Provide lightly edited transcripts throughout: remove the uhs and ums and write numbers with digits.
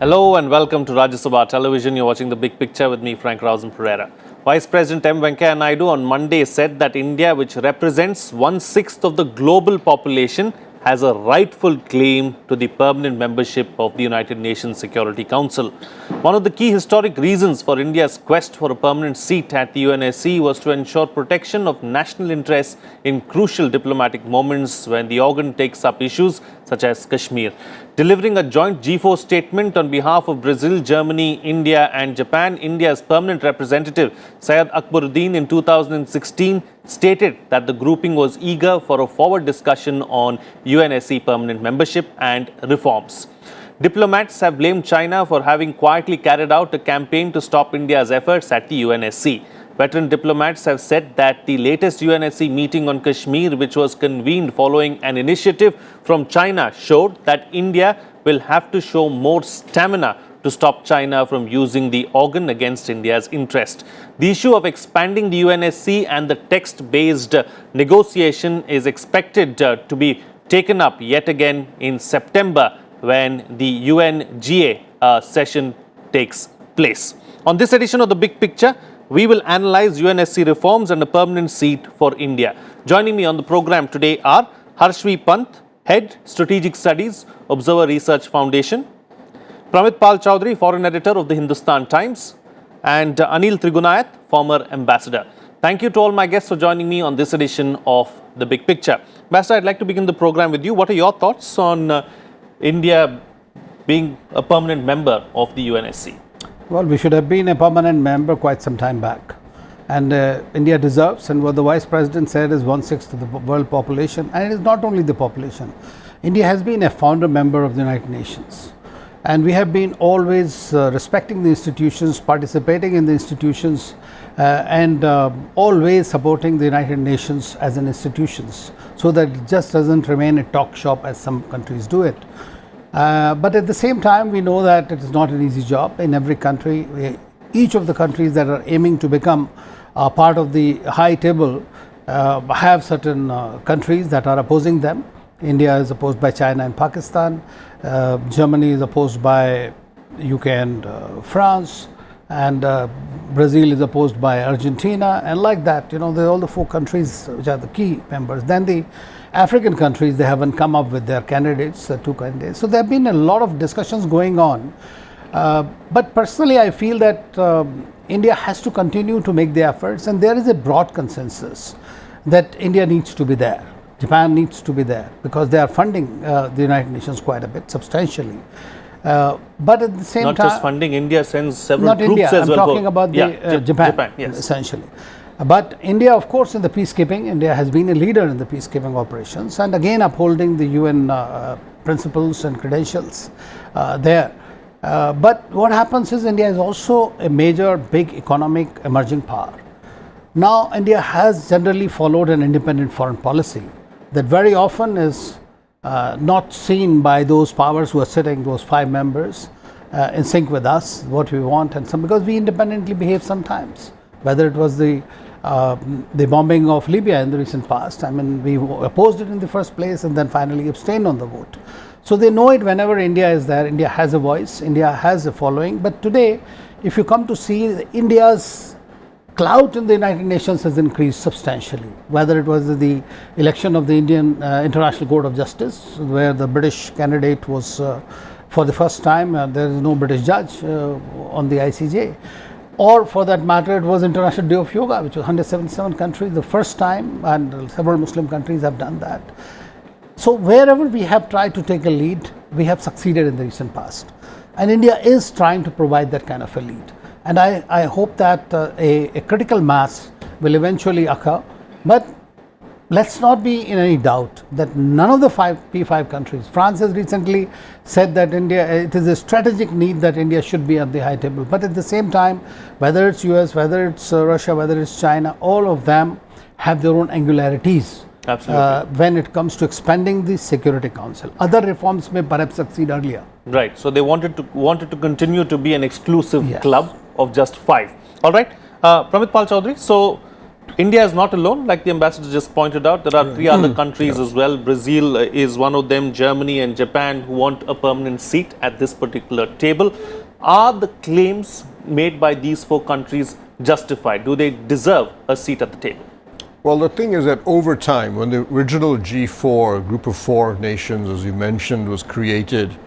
Hello and welcome to Rajya Sabha Television. You're watching The Big Picture with me, Frank Rausen Pereira. Vice President M. Venkaiah Naidu on Monday said that India, which represents 1/6 of the global population, has a rightful claim to the permanent membership of the United Nations Security Council. One of the key historic reasons for India's quest for a permanent seat at the UNSC was to ensure protection of national interests in crucial diplomatic moments when the organ takes up issues such as Kashmir. Delivering a joint G4 statement on behalf of Brazil, Germany, India and Japan, India's permanent representative Syed Akbaruddin in 2016 stated that the grouping was eager for a forward discussion on UNSC permanent membership and reforms. Diplomats have blamed China for having quietly carried out a campaign to stop India's efforts at the UNSC. Veteran diplomats have said that the latest UNSC meeting on Kashmir, which was convened following an initiative from China, showed that India will have to show more stamina to stop China from using the organ against India's interest. The issue of expanding the UNSC and the text-based negotiation is expected to be taken up yet again in September when the UNGA session takes place. On this edition of The Big Picture, we will analyze UNSC reforms and a permanent seat for India. Joining me on the program today are Harshvi Pant, Head Strategic Studies, Observer Research Foundation, Pramit Pal Chowdhury, Foreign Editor of the Hindustan Times, and Anil Trigunayat, former Ambassador. Thank you to all my guests for joining me on this edition of The Big Picture. Ambassador, I'd like to begin the program with you. What are your thoughts on India being a permanent member of the UNSC? Well, we should have been a permanent member quite some time back. And India deserves, and what the Vice President said is 1/6 of the world population. And it is not only the population. India has been a founder member of the United Nations. And we have been always respecting the institutions, participating in the institutions, and always supporting the United Nations as an institutions, so that it just doesn't remain a talk shop as some countries do it. But at the same time, we know that it is not an easy job in every country. Each of the countries that are aiming to become part of the high table have certain countries that are opposing them. India is opposed by China and Pakistan. Germany is opposed by UK and France. And Brazil is opposed by Argentina. And like that, all the 4 countries which are the key members. Then the African countries, they haven't come up with their candidates, 2 candidates. So there have been a lot of discussions going on. But personally, I feel that India has to continue to make the efforts, and there is a broad consensus that India needs to be there. Japan needs to be there because they are funding the United Nations quite a bit, substantially. But at the same time, not just funding, India sends several not troops India, as well. I'm talking about Japan, yes. Essentially. But India, of course, in the peacekeeping, India has been a leader in the peacekeeping operations, and again upholding the UN principles and credentials there. But what happens is India is also a major, big economic emerging power. Now, India has generally followed an independent foreign policy that very often is not seen by those powers who are sitting, those 5 members, in sync with us, what we want, and some, because we independently behave sometimes. Whether it was the bombing of Libya in the recent past, I mean, we opposed it in the first place and then finally abstained on the vote. So they know it whenever India is there. India has a voice, India has a following. But today, if you come to see, India's clout in the United Nations has increased substantially. Whether it was the election of the Indian International Court of Justice, where the British candidate was for the first time, there is no British judge on the ICJ. Or for that matter, it was International Day of Yoga, which was 177 countries, the first time, and several Muslim countries have done that. So wherever we have tried to take a lead, we have succeeded in the recent past. And India is trying to provide that kind of a lead. And I hope that a critical mass will eventually occur. But let's not be in any doubt that none of the P5 countries, France has recently said that it is a strategic need that India should be at the high table. But at the same time, whether it's US, whether it's Russia, whether it's China, all of them have their own angularities. Absolutely. When it comes to expanding the Security Council. Other reforms may perhaps succeed earlier. Right. So they wanted to continue to be an exclusive club of just 5. All right. Pramit Pal Chowdhury, so India is not alone, like the ambassador just pointed out. There are three other countries as well. Brazil is one of them, Germany and Japan, who want a permanent seat at this particular table. Are the claims made by these four countries justified? Do they deserve a seat at the table? Well, the thing is that over time, when the original G4, group of four nations, as you mentioned, was created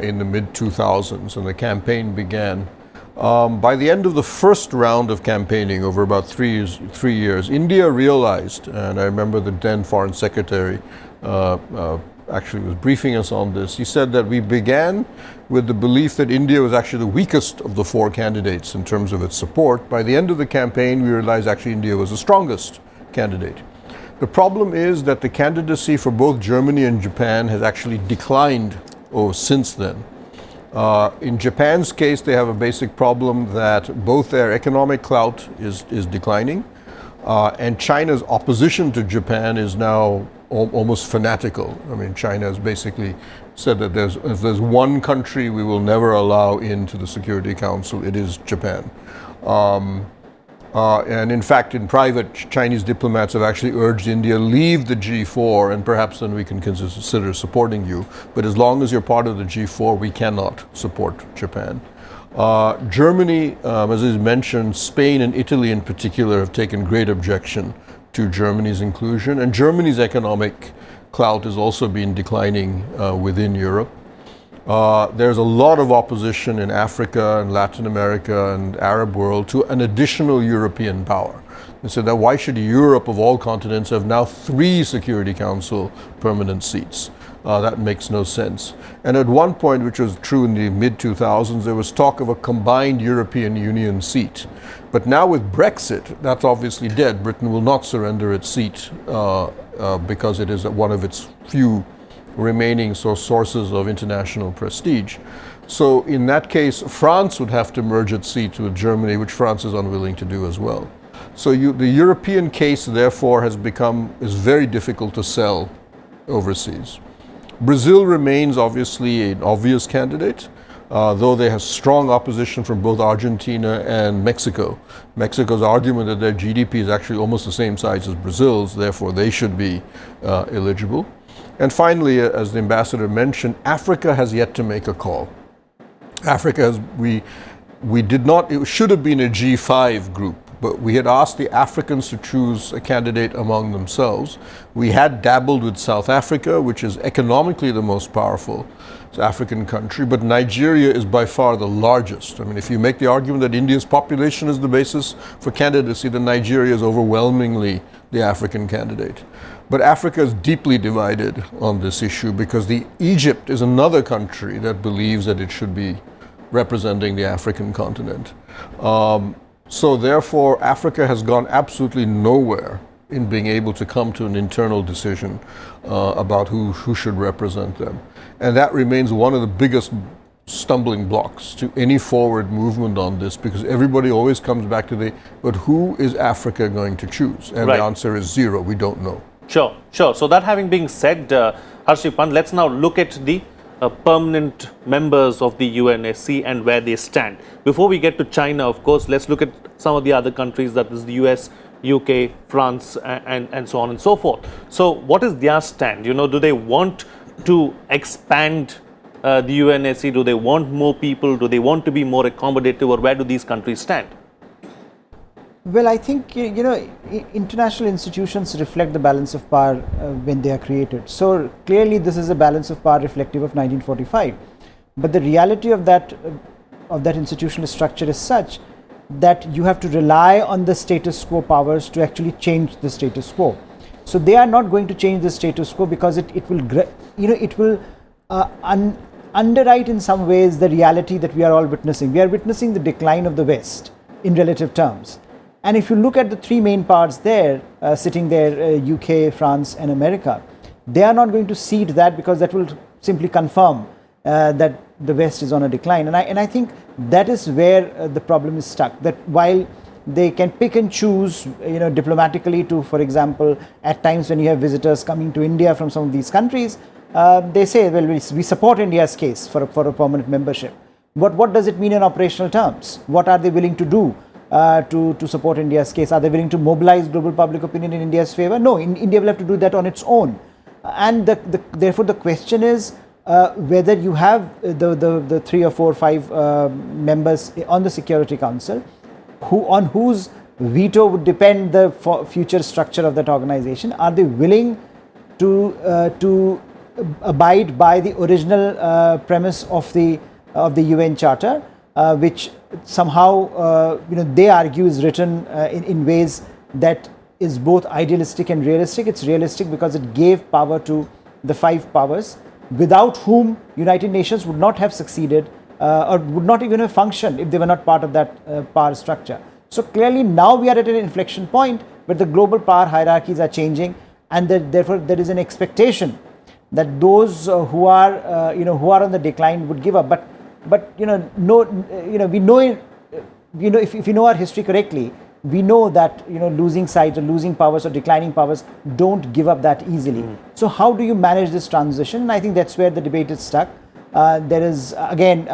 in the mid-2000s and the campaign began, by the end of the first round of campaigning over about 3 years, India realized, and I remember the then Foreign Secretary actually was briefing us on this. He said that we began with the belief that India was actually the weakest of the four candidates in terms of its support. By the end of the campaign, we realized actually India was the strongest candidate. The problem is that the candidacy for both Germany and Japan has actually declined since then. In Japan's case, they have a basic problem that both their economic clout is declining, and China's opposition to Japan is now almost fanatical. I mean, China has basically said that if there's one country we will never allow into the Security Council, it is Japan. And in fact, in private, Chinese diplomats have actually urged India, leave the G4 and perhaps then we can consider supporting you. But as long as you're part of the G4, we cannot support Japan. Germany, as is mentioned, Spain and Italy in particular have taken great objection to Germany's inclusion. And Germany's economic clout has also been declining within Europe. There's a lot of opposition in Africa and Latin America and Arab world to an additional European power. They said that why should Europe of all continents have now 3 Security Council permanent seats? That makes no sense. And at one point, which was true in the mid-2000s, there was talk of a combined European Union seat. But now with Brexit, that's obviously dead. Britain will not surrender its seat because it is one of its few remaining sources of international prestige. So in that case, France would have to merge its seat with Germany, which France is unwilling to do as well. So the European case, therefore, is very difficult to sell overseas. Brazil remains obviously an obvious candidate, though they have strong opposition from both Argentina and Mexico. Mexico's argument that their GDP is actually almost the same size as Brazil's, therefore they should be eligible. And finally, as the ambassador mentioned, Africa has yet to make a call. Africa it should have been a G5 group, but we had asked the Africans to choose a candidate among themselves. We had dabbled with South Africa, which is economically the most powerful African country, but Nigeria is by far the largest. I mean, if you make the argument that India's population is the basis for candidacy, then Nigeria is overwhelmingly the African candidate. But Africa is deeply divided on this issue because Egypt is another country that believes that it should be representing the African continent. So therefore, Africa has gone absolutely nowhere in being able to come to an internal decision about who should represent them. And that remains one of the biggest stumbling blocks to any forward movement on this, because everybody always comes back to but who is Africa going to choose? And the answer is 0, we don't know. Sure. So that having been said, Harshipan, let's now look at the permanent members of the UNSC and where they stand. Before we get to China, of course, let's look at some of the other countries, that is the US, UK, France, and so on and so forth. So what is their stand? Do they want to expand the UNSC? Do they want more people? Do they want to be more accommodative? Or where do these countries stand? Well, I think, international institutions reflect the balance of power when they are created. So clearly this is a balance of power reflective of 1945. But the reality of that institutional structure is such that you have to rely on the status quo powers to actually change the status quo. So they are not going to change the status quo because it will underwrite in some ways the reality that we are all witnessing. We are witnessing the decline of the West in relative terms. And if you look at the 3 main powers there, sitting there, UK, France and America, they are not going to cede that because that will simply confirm that the West is on a decline. And I think that is where the problem is stuck, that while they can pick and choose, diplomatically to, for example, at times when you have visitors coming to India from some of these countries, they say, well, we support India's case for a permanent membership. What does it mean in operational terms? What are they willing to do? to support India's case? Are they willing to mobilize global public opinion in India's favor? No, India will have to do that on its own. And therefore the question is whether you have the 3 or 4 or 5 members on the Security Council on whose veto would depend the future structure of that organization. Are they willing to abide by the original premise of the UN Charter, which somehow they argue is written in ways that is both idealistic and realistic. It's realistic because it gave power to the 5 powers, without whom United Nations would not have succeeded or would not even have functioned if they were not part of that power structure. So clearly now we are at an inflection point where the global power hierarchies are changing, and therefore there is an expectation that those who are on the decline would give up. But we know if you know our history correctly, we know that losing sides or losing powers or declining powers don't give up that easily. So how do you manage this transition? I think that's where the debate is stuck. There is again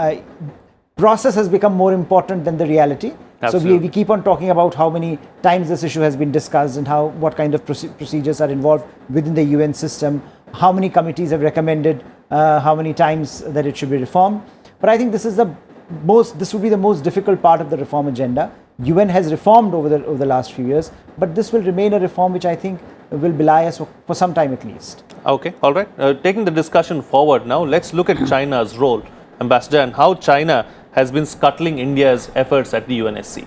process has become more important than the reality. Absolutely. So we keep on talking about how many times this issue has been discussed and what kind of procedures are involved within the UN system, how many committees have recommended how many times that it should be reformed. But I think this would be the most difficult part of the reform agenda. UN has reformed over the last few years, but this will remain a reform which I think will belie us for some time at least. Okay, all right. Taking the discussion forward now, let's look at China's role, Ambassador, and how China has been scuttling India's efforts at the UNSC.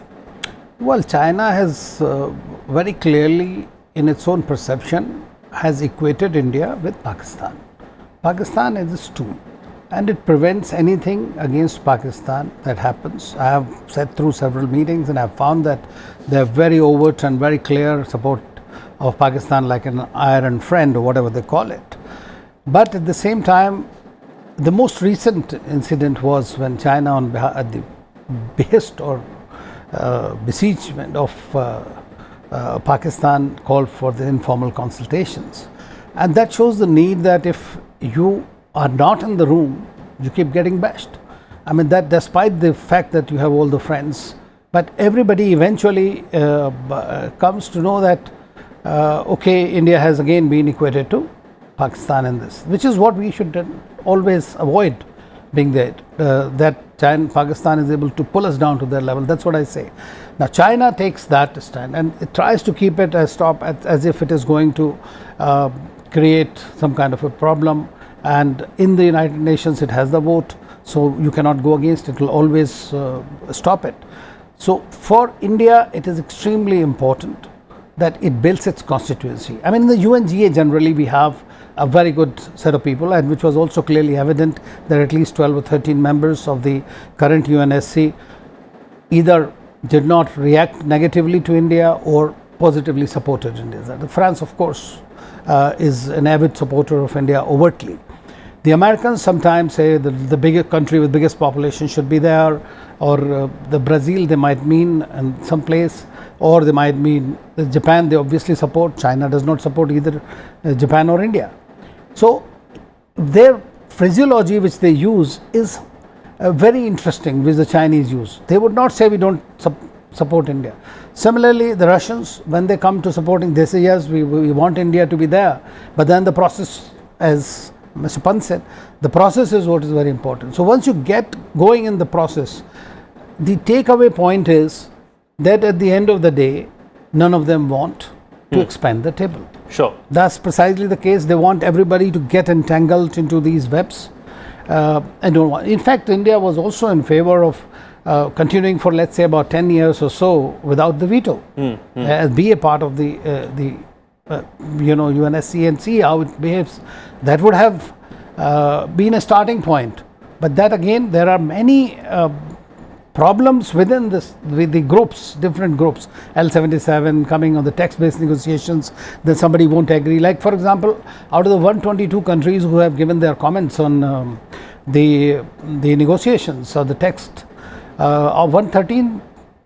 Well, China has very clearly, in its own perception, has equated India with Pakistan. Pakistan is a stool, and it prevents anything against Pakistan that happens. I have sat through several meetings and I have found that they have very overt and very clear support of Pakistan, like an iron friend or whatever they call it. But at the same time, the most recent incident was when China, at the behest or besiegement of Pakistan, called for the informal consultations. And that shows the need that if you are not in the room, you keep getting bashed. I mean, that despite the fact that you have all the friends, but everybody eventually comes to know that, okay, India has again been equated to Pakistan in this, which is what we should always avoid being there, that Pakistan is able to pull us down to their level. That's what I say. Now, China takes that stand and it tries to keep it as if it is going to create some kind of a problem. And in the United Nations, it has the vote, so you cannot go against it. It will always stop it. So for India, it is extremely important that it builds its constituency. I mean, in the UNGA generally, we have a very good set of people, and which was also clearly evident that at least 12 or 13 members of the current UNSC either did not react negatively to India or positively supported India. France, of course, is an avid supporter of India overtly. The Americans sometimes say the biggest country with biggest population should be there, or the Brazil they might mean in some place, or they might mean Japan. They obviously support. China does not support either Japan or India. So their phraseology which they use is very interesting, which the Chinese use. They would not say we don't support India. Similarly, the Russians, when they come to supporting, they say yes, we want India to be there. But then the process, as Mr. Pant said, the process is what is very important. So once you get going in the process, the takeaway point is that at the end of the day, none of them want to expand the table. Sure. That's precisely the case. They want everybody to get entangled into these webs. And don't want. In fact, India was also in favor of continuing for, let's say, about 10 years or so without the veto, be a part of the UNSC and see how it behaves. That would have been a starting point. But that again, there are many problems within this, with the groups, different groups. L77 coming on the text-based negotiations, then somebody won't agree. Like, for example, out of the 122 countries who have given their comments on the negotiations or the text, 113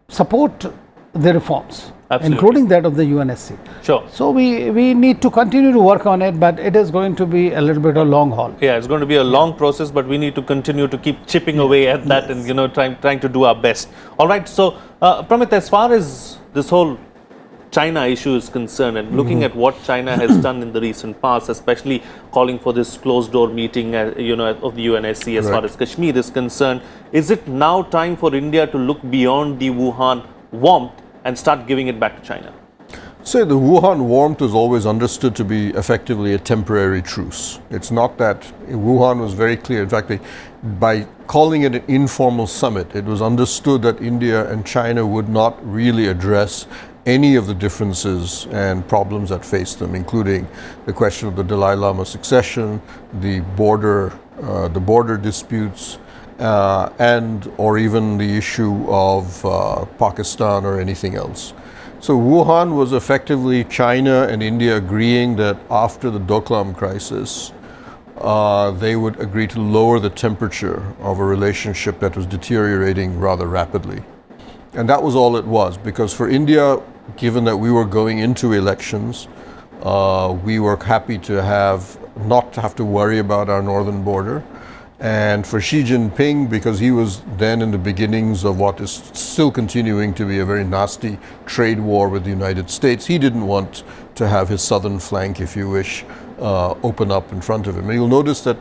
support the reforms. Absolutely. including that of the UNSC. Sure. So we need to continue to work on it, but it is going to be a little bit of a long haul. Yeah, it's going to be a long process, but we need to continue to keep chipping away at that and, trying to do our best. All right. So, Pramit, as far as this whole China issue is concerned and looking at what China has done in the recent past, especially calling for this closed door meeting, of the UNSC as far as Kashmir is concerned, is it now time for India to look beyond the Wuhan warmth and start giving it back to China? Say the Wuhan warmth was always understood to be effectively a temporary truce. It's not that Wuhan was very clear. In fact, by calling it an informal summit, it was understood that India and China would not really address any of the differences and problems that face them, including the question of the Dalai Lama succession, the border disputes, and or even the issue of Pakistan or anything else. So Wuhan was effectively China and India agreeing that after the Doklam crisis, they would agree to lower the temperature of a relationship that was deteriorating rather rapidly. And that was all it was, because for India, given that we were going into elections, we were happy to not have to worry about our northern border. And for Xi Jinping, because he was then in the beginnings of what is still continuing to be a very nasty trade war with the United States, he didn't want to have his southern flank, if you wish, open up in front of him. And you'll notice that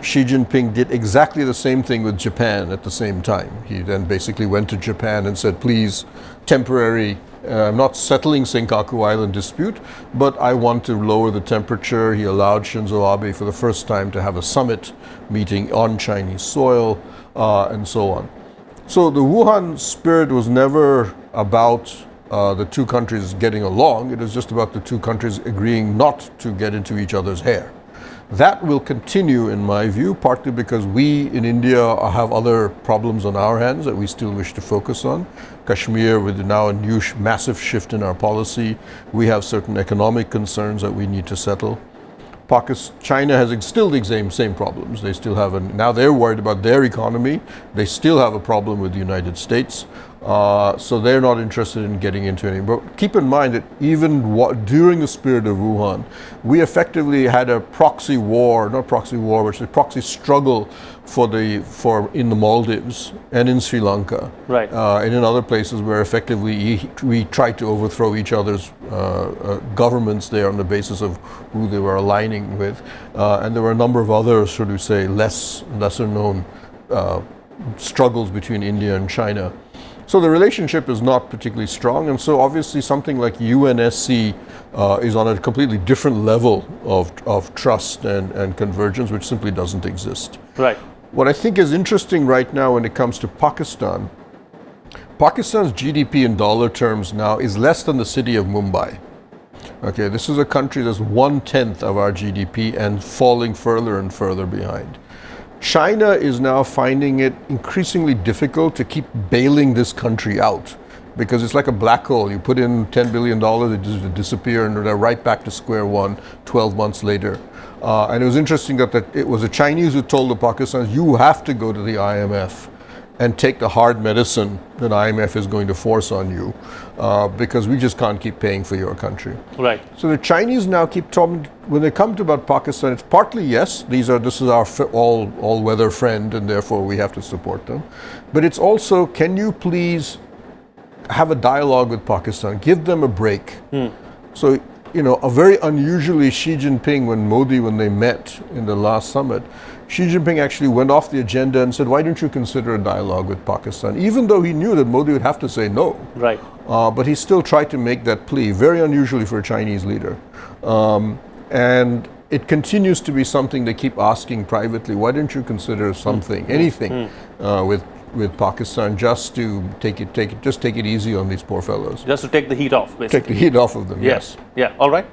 Xi Jinping did exactly the same thing with Japan at the same time. He then basically went to Japan and said, please, temporary, I'm not settling Senkaku Island dispute, but I want to lower the temperature. He allowed Shinzo Abe for the first time to have a summit meeting on Chinese soil, and so on. So the Wuhan spirit was never about the two countries getting along. It was just about the two countries agreeing not to get into each other's hair. That will continue, in my view, partly because we in India have other problems on our hands that we still wish to focus on. Kashmir, with now a new massive shift in our policy, we have certain economic concerns that we need to settle. China has still the same problems. They still have now they're worried about their economy. They still have a problem with the United States. So they're not interested in getting into anything. But keep in mind that even during the spirit of Wuhan, we effectively had a proxy war, not proxy war, but a proxy struggle in the Maldives and in Sri Lanka, right, and in other places where effectively we tried to overthrow each other's governments there on the basis of who they were aligning with, and there were a number of other, sort of say, lesser known struggles between India and China. So the relationship is not particularly strong, and so obviously something like UNSC is on a completely different level of trust and convergence, which simply doesn't exist. Right. What I think is interesting right now when it comes to Pakistan, Pakistan's GDP in dollar terms now is less than the city of Mumbai. Okay, this is a country that's 1/10 of our GDP and falling further and further behind. China is now finding it increasingly difficult to keep bailing this country out, because it's like a black hole. You put in $10 billion, it just disappears, and they're right back to square one 12 months later. And it was interesting that it was the Chinese who told the Pakistanis, you have to go to the IMF and take the hard medicine that IMF is going to force on you, because we just can't keep paying for your country. Right. So the Chinese now keep talking, when they come to about Pakistan, it's partly, yes, this is our all-weather friend, and therefore we have to support them. But it's also, can you please have a dialogue with Pakistan, give them a break. So, a very unusually Xi Jinping, when they met in the last summit, Xi Jinping actually went off the agenda and said, why don't you consider a dialogue with Pakistan? Even though he knew that Modi would have to say no. Right. But he still tried to make that plea, very unusually for a Chinese leader. And it continues to be something they keep asking privately, why don't you consider something, anything with Pakistan, just to take it easy on these poor fellows. Just to take the heat off, basically. Take the heat off of them, yes. Yeah, all right.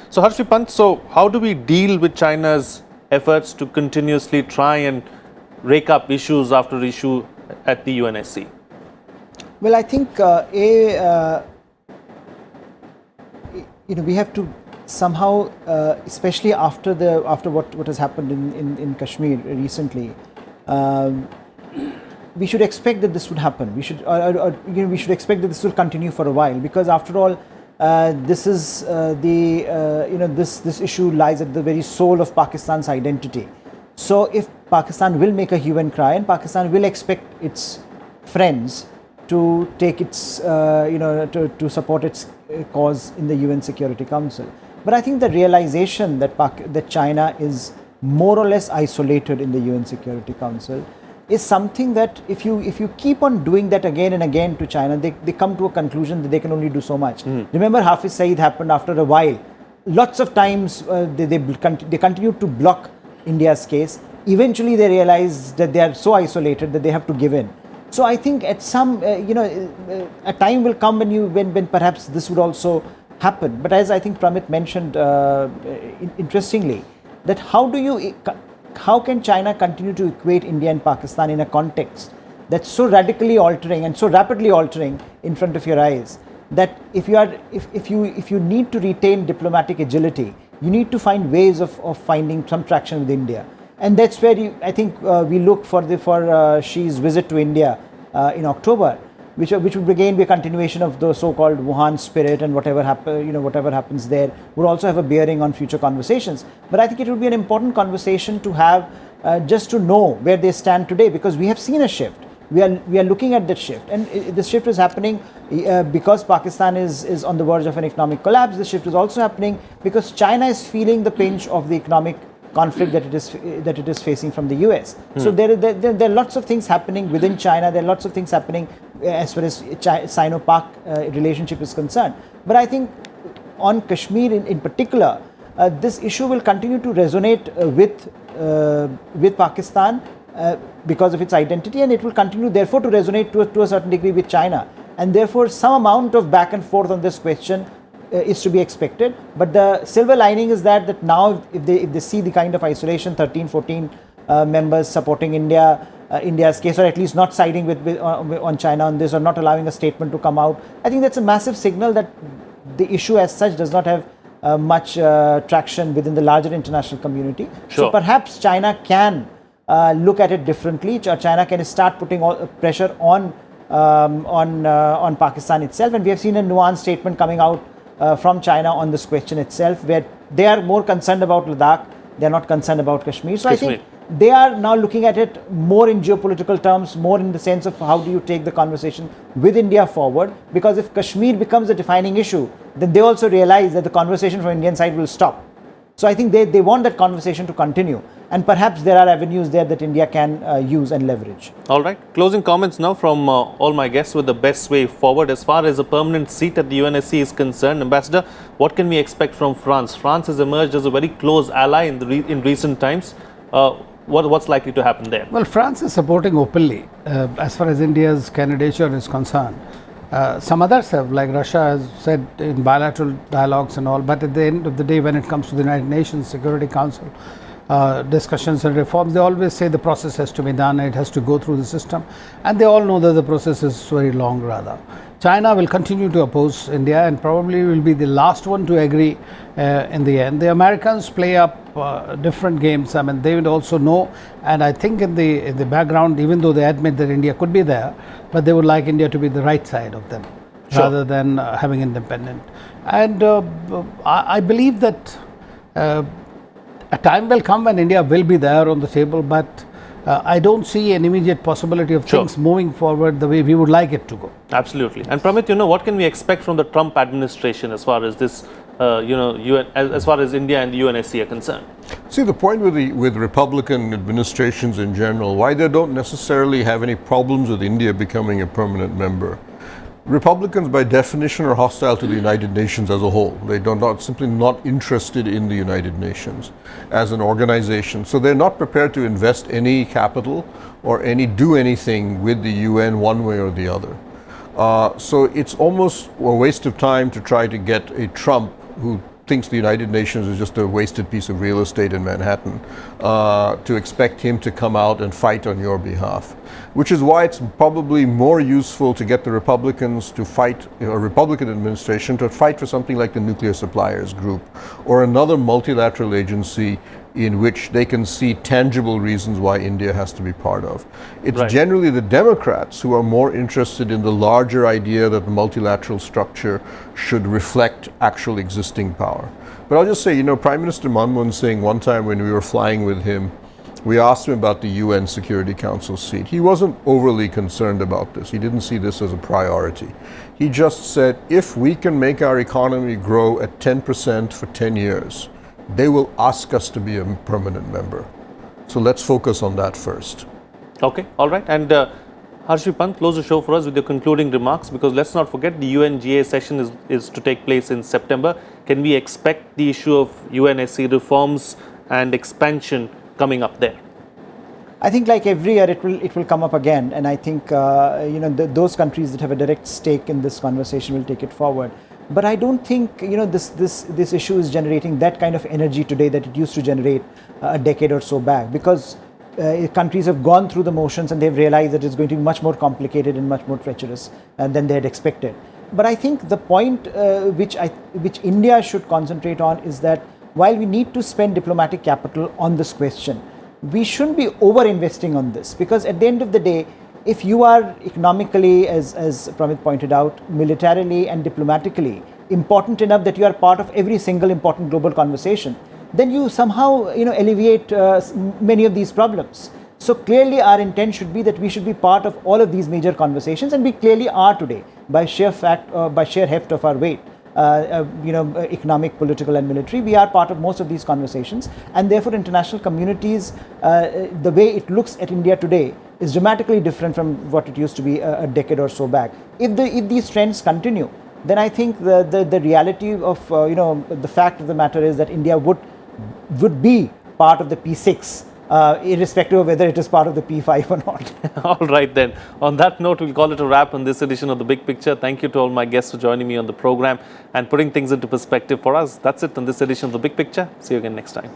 So Harshvi Pant, how do we deal with China's efforts to continuously try and rake up issues after issue at the UNSC? Well, I think we have to somehow, especially after what has happened in Kashmir recently, we should expect that this would happen. We should, we should expect that this will continue for a while, because after all, this is this issue lies at the very soul of Pakistan's identity. So if Pakistan will make a hue and cry, and Pakistan will expect its friends to take its, to support its cause in the UN Security Council. But I think the realization that China is more or less isolated in the UN Security Council is something that if you keep on doing that again and again to China, they come to a conclusion that they can only do so much. Remember, Hafiz Saeed happened after a while. Lots of times they continued to block India's case. Eventually they realized that they are so isolated that they have to give in. So I think at some, a time will come when perhaps this would also happen. But as I think Pramit mentioned interestingly, that how can China continue to equate India and Pakistan in a context that's so radically altering and so rapidly altering in front of your eyes, that if you need to retain diplomatic agility, you need to find ways of finding some traction with India. And that's where I think we look for Xi's visit to India in October, which would again be a continuation of the so-called Wuhan spirit, and whatever happens there would also have a bearing on future conversations. But I think it would be an important conversation to have, just to know where they stand today, because we have seen a shift. We are looking at that shift, and this shift is happening because Pakistan is on the verge of an economic collapse. This shift is also happening because China is feeling the pinch of the economic conflict that it is facing from the US. So there are lots of things happening within China. There are lots of things happening as far as Sino-Pak relationship is concerned. But I think on Kashmir in particular, this issue will continue to resonate with Pakistan because of its identity, and it will continue therefore to resonate to a certain degree with China. And therefore some amount of back and forth on this question is to be expected. But the silver lining is that now if they see the kind of isolation, 13, 14 members supporting India's case, or at least not siding on China on this, or not allowing a statement to come out, I think that's a massive signal that the issue as such does not have much traction within the larger international community. Sure. So perhaps China can look at it differently. China can start putting pressure on Pakistan itself, and we have seen a nuanced statement coming out from China on this question itself, where they are more concerned about Ladakh, they are not concerned about Kashmir. So I think they are now looking at it more in geopolitical terms, more in the sense of how do you take the conversation with India forward, because if Kashmir becomes a defining issue, then they also realize that the conversation from Indian side will stop. So I think they want that conversation to continue, and perhaps there are avenues there that India can use and leverage. All right. Closing comments now from all my guests with the best way forward as far as a permanent seat at the UNSC is concerned. Ambassador, what can we expect from France? France has emerged as a very close ally in recent times. What's likely to happen there? Well, France is supporting openly as far as India's candidature is concerned. Some others have, like Russia has said in bilateral dialogues and all, but at the end of the day, when it comes to the United Nations Security Council discussions and reforms, they always say the process has to be done, it has to go through the system, and they all know that the process is very long rather. China will continue to oppose India and probably will be the last one to agree in the end. The Americans play up different games. I mean, they would also know, and I think in the background, even though they admit that India could be there, but they would like India to be the right side of them, sure, rather than having independent. And I believe that a time will come when India will be there on the table, but I don't see an immediate possibility of sure, things moving forward the way we would like it to go. Absolutely. And Pramit, what can we expect from the Trump administration as far as this, as far as India and the UNSC are concerned? See, the point with Republican administrations in general, why they don't necessarily have any problems with India becoming a permanent member. Republicans, by definition, are hostile to the United Nations as a whole. They are simply not interested in the United Nations as an organization. So they're not prepared to invest any capital or do anything with the UN one way or the other. So it's almost a waste of time to try to get a Trump who thinks the United Nations is just a wasted piece of real estate in Manhattan, to expect him to come out and fight on your behalf. Which is why it's probably more useful to get the Republicans to fight, a Republican administration to fight for something like the Nuclear Suppliers Group or another multilateral agency in which they can see tangible reasons why India has to be part of. It's Right. generally the Democrats who are more interested in the larger idea that the multilateral structure should reflect actual existing power. But I'll just say, Prime Minister Manmohan Singh, one time when we were flying with him, we asked him about the UN Security Council seat. He wasn't overly concerned about this. He didn't see this as a priority. He just said, if we can make our economy grow at 10% for 10 years, they will ask us to be a permanent member. So let's focus on that first. Okay, all right. And Harshvi Pant, close the show for us with your concluding remarks, because let's not forget the UNGA session is to take place in September. Can we expect the issue of UNSC reforms and expansion coming up there? I think like every year it will come up again, and I think those countries that have a direct stake in this conversation will take it forward. But I don't think this issue is generating that kind of energy today that it used to generate a decade or so back, because countries have gone through the motions and they've realized that it's going to be much more complicated and much more treacherous than they had expected. But I think the point which India should concentrate on is that while we need to spend diplomatic capital on this question, we shouldn't be over-investing on this, because at the end of the day, if you are economically, as Pramit pointed out, militarily and diplomatically important enough that you are part of every single important global conversation, then you somehow alleviate many of these problems. So clearly our intent should be that we should be part of all of these major conversations, and we clearly are today by sheer heft of our weight. Economic, political and military, we are part of most of these conversations, and therefore international communities, the way it looks at India today is dramatically different from what it used to be a decade or so back. If these trends continue, then I think the reality of the fact of the matter is that India would be part of the P6, irrespective of whether it is part of the P5 or not. All right then. On that note, we'll call it a wrap on this edition of The Big Picture. Thank you to all my guests for joining me on the program and putting things into perspective for us. That's it on this edition of The Big Picture. See you again next time.